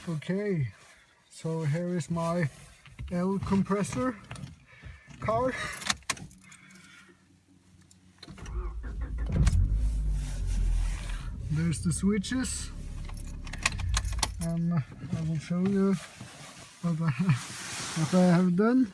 Okay, so here is my L compressor car. There's the switches, and I will show you what I have done.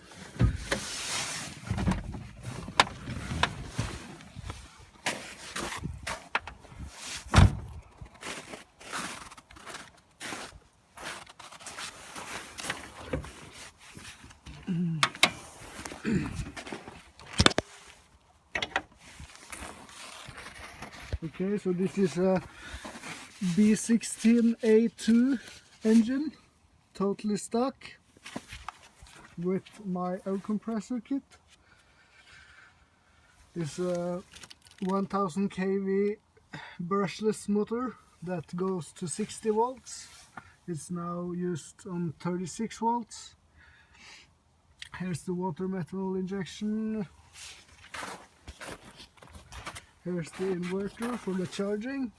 Okay, so this is a B16A2 engine, totally stock, with my air compressor kit. It's a 1000 kV brushless motor that goes to 60 volts. It's now used on 36 volts. Here's the water metal injection. Here's the inverter for the charging.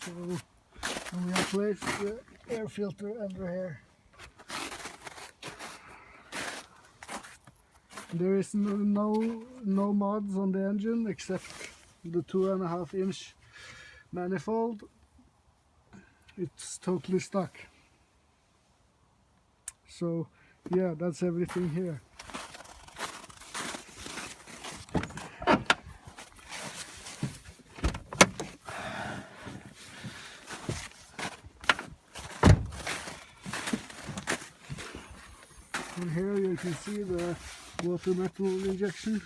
So we have placed the air filter under here. There is no mods on the engine except the 2.5-inch manifold. It's totally stock. So yeah, that's everything here. And here you can see the water metal injection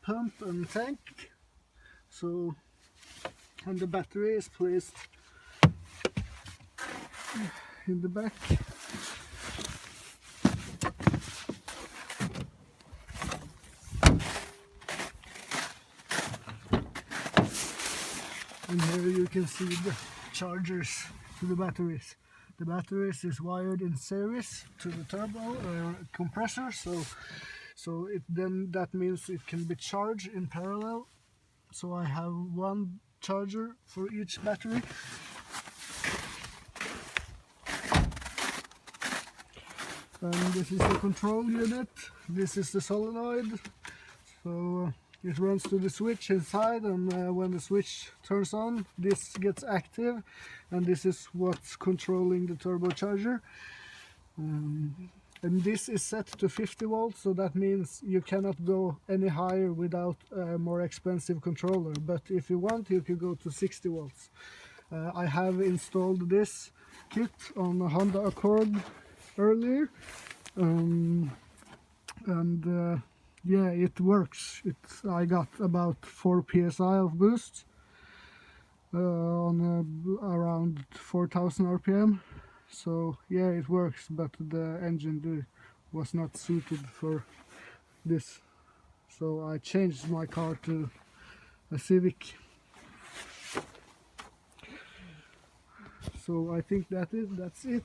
pump and tank. So, and the battery is placed in the back. And here you can see the chargers to the batteries. The batteries is wired in series to the turbo compressor, so that means it can be charged in parallel. So I have one charger for each battery. And this is the control unit. This is the solenoid. So it runs to the switch inside, and when the switch turns on, this gets active, and this is what's controlling the turbocharger. And this is set to 50 volts, so that means you cannot go any higher without a more expensive controller. But if you want, you can go to 60 volts. I have installed this kit on a Honda Accord earlier, yeah, it works. I got about 4 psi of boost on around 4000 RPM. So yeah, it works, but the engine was not suited for this. So I changed my car to a Civic. So I think that's it.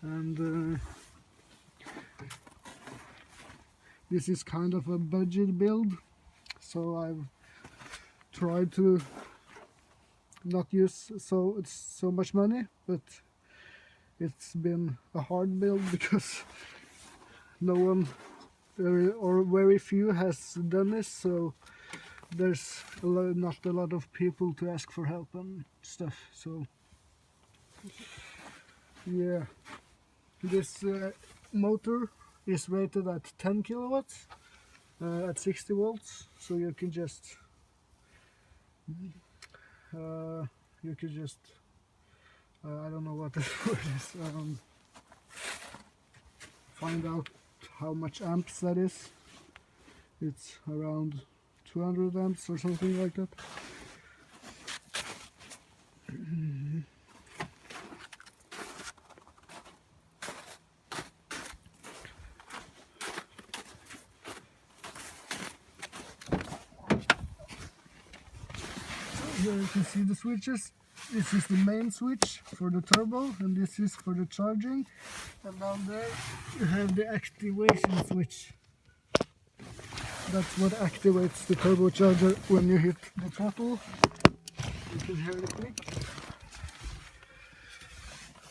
And this is kind of a budget build, so I've tried to not use so much money, but it's been a hard build because no one or very few has done this, so there's not a lot of people to ask for help and stuff. So yeah, this motor is rated at 10 kilowatts at 60 volts, so you can just I don't know what the word is, find out how much amps that is. It's around 200 amps or something like that. Here you can see the switches. This is the main switch for the turbo, and this is for the charging. And down there you have the activation switch. That's what activates the turbocharger when you hit the throttle. You can hear the click.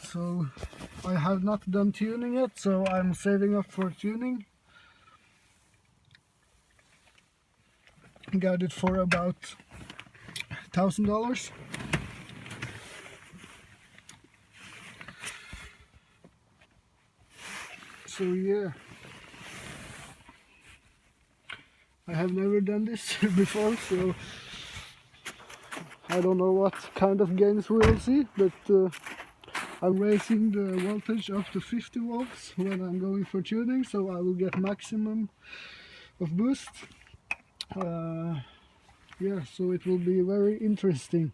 So I have not done tuning yet, so I'm saving up for tuning. Got it for about $1,000. So yeah, I have never done this before, so I don't know what kind of gains we will see, but I'm raising the voltage up to 50 volts when I'm going for tuning, so I will get maximum of boost. Yeah, so it will be very interesting.